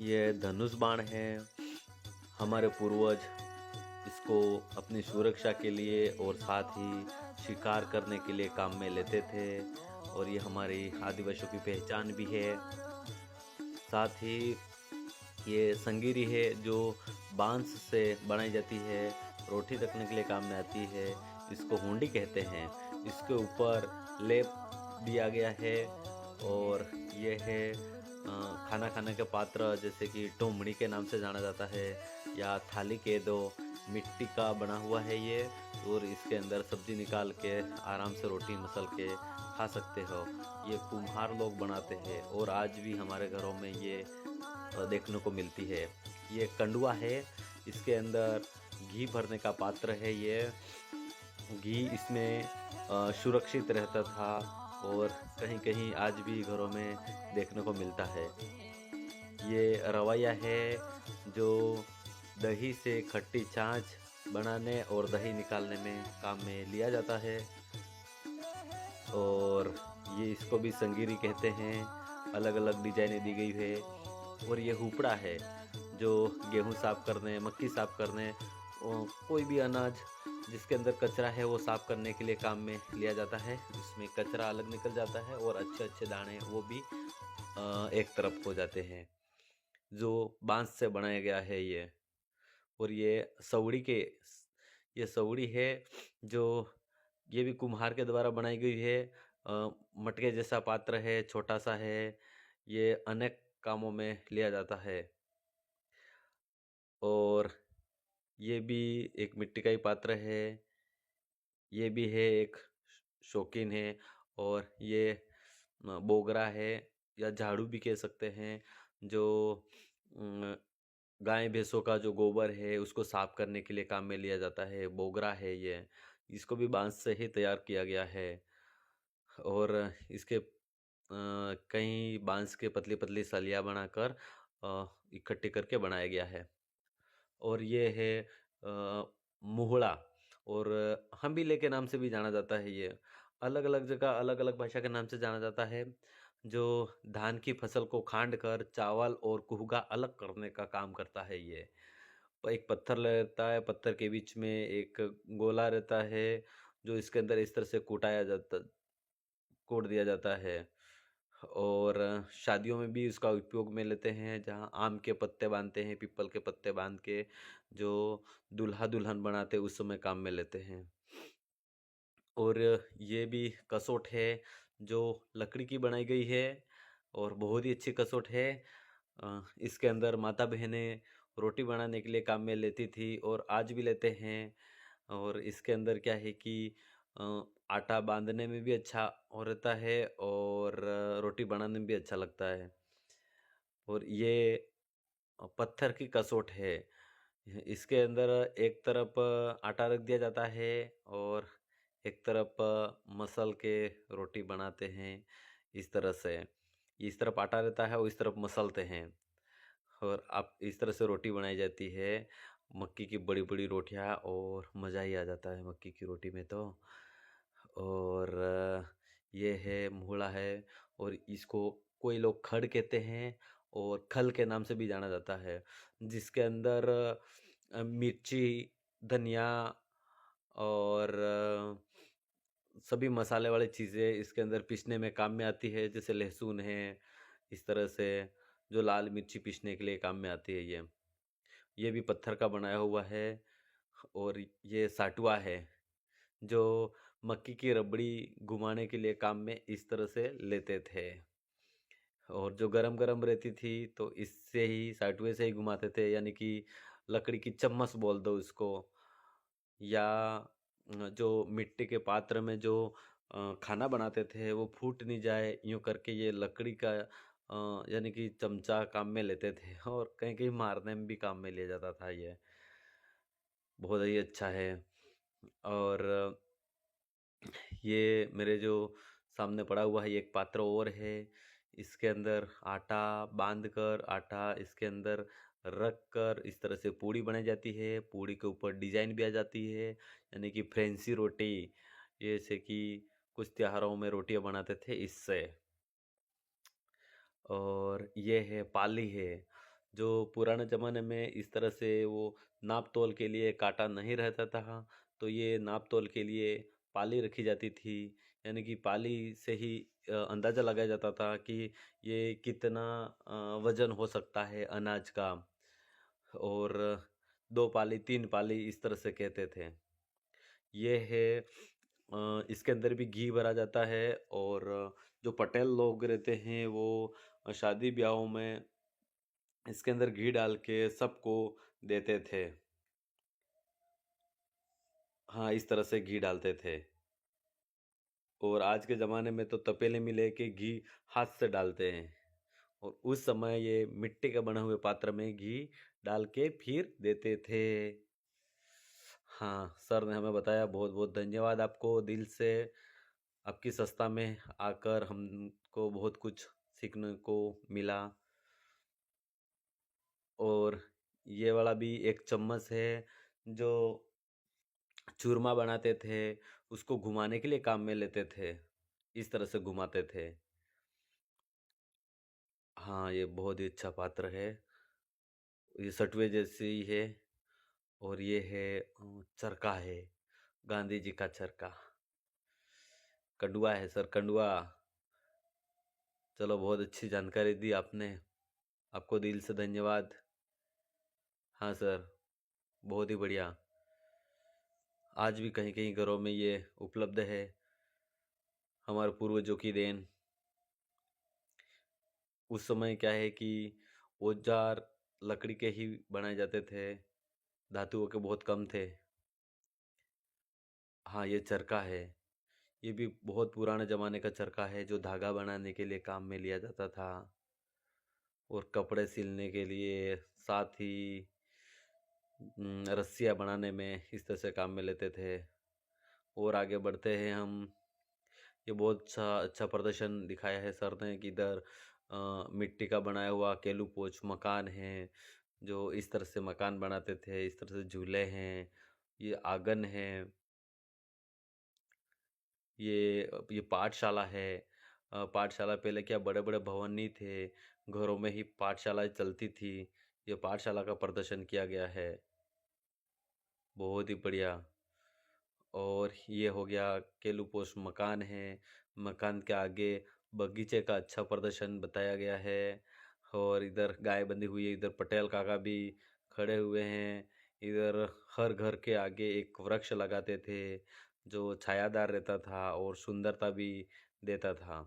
ये धनुष बाण है। हमारे पूर्वज इसको अपनी सुरक्षा के लिए और साथ ही शिकार करने के लिए काम में लेते थे और ये हमारी आदिवासियों की पहचान भी है। साथ ही ये संगीरी है जो बांस से बनाई जाती है, रोटी रखने के लिए काम में आती है। इसको हुंडी कहते हैं। इसके ऊपर लेप दिया गया है और ये है खाना खाने के पात्र जैसे कि टोमड़ी के नाम से जाना जाता है या थाली कह दो। मिट्टी का बना हुआ है ये और इसके अंदर सब्जी निकाल के आराम से रोटी मसल के खा सकते हो। ये कुम्हार लोग बनाते हैं और आज भी हमारे घरों में ये देखने को मिलती है। ये कंडुआ है। इसके अंदर घी भरने का पात्र है। ये घी इसमें सुरक्षित रहता था और कहीं-कहीं आज भी घरों में देखने को मिलता है। ये रवैया है जो दही से खट्टी छाछ बनाने और दही निकालने में काम में लिया जाता है और ये इसको भी संगीरी कहते हैं। अलग-अलग डिजाइनें दी गई है और ये हुपड़ा है जो गेहूँ साफ करने, मक्की साफ करने कोई भी अनाज जिसके अंदर कचरा है वो साफ करने के लिए काम में लिया जाता है। इसमें कचरा अलग निकल जाता है और अच्छे-अच्छे दाने वो भी एक तरफ हो जाते हैं। जो बाँस से बनाया गया है ये और ये सवड़ी है जो ये भी कुम्हार के द्वारा बनाई गई है। मटके जैसा पात्र है, छोटा-सा है। ये अनेक कामों में लिया जाता है और ये भी एक मिट्टी का ही पात्र है। ये भी है एक शौकीन है और ये बोगरा है या झाड़ू भी कह सकते हैं जो अ, गाय भैंसों का जो गोबर है उसको साफ करने के लिए काम में लिया जाता है। बोगरा है ये। इसको भी बांस से ही तैयार किया गया है और इसके कई बांस के पतली-पतली सलियाँ बनाकर इकट्ठी करके बनाया गया है। और ये है मुहला और हंबीले के नाम से भी जाना जाता है ये। अलग-अलग जगह अलग-अलग भाषा के नाम से जाना जाता है, जो धान की फसल को खांड कर चावल और कुहगा अलग करने का काम करता है ये। एक पत्थर रहता है, पत्थर के बीच में एक गोला रहता है, जो इसके अंदर इस तरह से कूट दिया जाता है। और शादियों में भी इसका उपयोग में लेते हैं जहाँ आम के पत्ते बांधते हैं, पीपल के पत्ते बांध के जो दूल्हा-दुल्हन बनाते हैं उस समय काम में लेते हैं। और ये भी कसोट है जो लकड़ी की बनाई गई है और बहुत ही अच्छी कसोट है। इसके अंदर माता बहनें रोटी बनाने के लिए काम में लेती थी और आज भी लेते हैं और इसके अंदर क्या है कि अ, आटा बांधने में भी अच्छा हो रहता है और रोटी बनाने में भी अच्छा लगता है। और ये पत्थर की कसोट है। इसके अंदर एक तरफ आटा रख दिया जाता है और एक तरफ मसल के रोटी बनाते हैं इस तरह से। इस तरफ आटा रहता है और इस तरफ मसलते हैं और अब इस तरह से रोटी बनाई जाती है। मक्की की बड़ी-बड़ी रोटियाँ और मज़ा ही आ जाता है मक्की की रोटी में तो। और ये है मुहला है और इसको कोई लोग खड़ कहते हैं और खल के नाम से भी जाना जाता है, जिसके अंदर मिर्ची, धनिया और सभी मसाले वाली चीज़ें इसके अंदर पीसने में काम में आती है, जैसे लहसुन है, इस तरह से जो लाल मिर्ची पीसने के लिए काम में आती है ये। ये भी पत्थर का बनाया हुआ है और ये साटुआ है, जो मक्की की रबड़ी घुमाने के लिए काम में इस तरह से लेते थे और जो गरम-गरम रहती थी तो इससे ही साटुए से ही घुमाते थे यानी कि लकड़ी की चम्मच बोल दो इसको या जो मिट्टी के पात्र में जो खाना बनाते थे वो फूट नहीं जाए यूँ करके ये लकड़ी का यानी कि चमचा काम में लेते थे और कहीं-कहीं मारने में भी काम में लिया जाता था ये। बहुत ही अच्छा है और ये मेरे जो सामने पड़ा हुआ है ये एक पात्र और है। इसके अंदर आटा बाँध कर आटा इसके अंदर रख कर इस तरह से पूड़ी बनाई जाती है। पूड़ी के ऊपर डिज़ाइन भी आ जाती है, यानी कि फ्रेंसी रोटी जैसे कि कुछ त्योहारों में रोटियाँ बनाते थे इससे। और ये है पाली है। जो पुराने ज़माने में इस तरह से वो नाप-तोल के लिए काँटा नहीं रहता था, तो ये नाप-तोल के लिए पाली रखी जाती थी। यानी कि पाली से ही अंदाज़ा लगाया जाता था कि ये कितना वज़न हो सकता है अनाज का, और 2 पाली, 3 पाली इस तरह से कहते थे। ये है इसके अंदर भी घी भरा जाता है, और जो पटेल लोग रहते हैं वो शादी-ब्याहों में इसके अंदर घी डाल के सबको देते थे। हाँ, इस तरह से घी डालते थे। और आज के ज़माने में तो तपेले में लेके घी हाथ से डालते हैं, और उस समय ये मिट्टी के बने हुए पात्र में घी डाल के फिर देते थे। हाँ, सर ने हमें बताया, बहुत-बहुत धन्यवाद आपको दिल से। आपकी संस्था में आकर हमको बहुत कुछ सीखने को मिला। और ये वाला भी एक चम्मच है जो चूरमा बनाते थे, उसको घुमाने के लिए काम में लेते थे। इस तरह से घुमाते थे। हाँ, ये बहुत ही अच्छा पात्र है। ये सटुए जैसे ही है, और ये है चरखा है, गांधी जी का चरखा। कंडुआ है सर, कंडुआ। चलो, बहुत अच्छी जानकारी दी आपने। आपको दिल से धन्यवाद। हाँ सर, बहुत ही बढ़िया। आज भी कहीं-कहीं घरों में ये उपलब्ध है, हमारे पूर्वजों की देन। उस समय क्या है कि औज़ार लकड़ी के ही बनाए जाते थे, धातुओं के बहुत कम थे। हाँ, ये चरखा है। ये भी बहुत पुराने ज़माने का चरखा है, जो धागा बनाने के लिए काम में लिया जाता था, और कपड़े सिलने के लिए, साथ ही रस्सियाँ बनाने में इस तरह से काम में लेते थे। और आगे बढ़ते हैं हम। ये बहुत अच्छा प्रदर्शन दिखाया है सर ने कि इधर मिट्टी का बनाया हुआ केलू पोच मकान है, जो इस तरह से मकान बनाते थे, इस तरह से झूले हैं, ये आंगन है, ये पाठशाला है। पाठशाला पहले क्या बड़े-बड़े भवन नहीं थे, घरों में ही पाठशालाएँ चलती थी। ये पाठशाला का प्रदर्शन किया गया है, बहुत ही बढ़िया। और ये हो गया केलूपोश मकान है। मकान के आगे बगीचे का अच्छा प्रदर्शन बताया गया है, और इधर गाय बंधी हुई है, इधर पटेल काका भी खड़े हुए हैं। इधर हर घर के आगे एक वृक्ष लगाते थे, जो छायादार रहता था और सुंदरता भी देता था।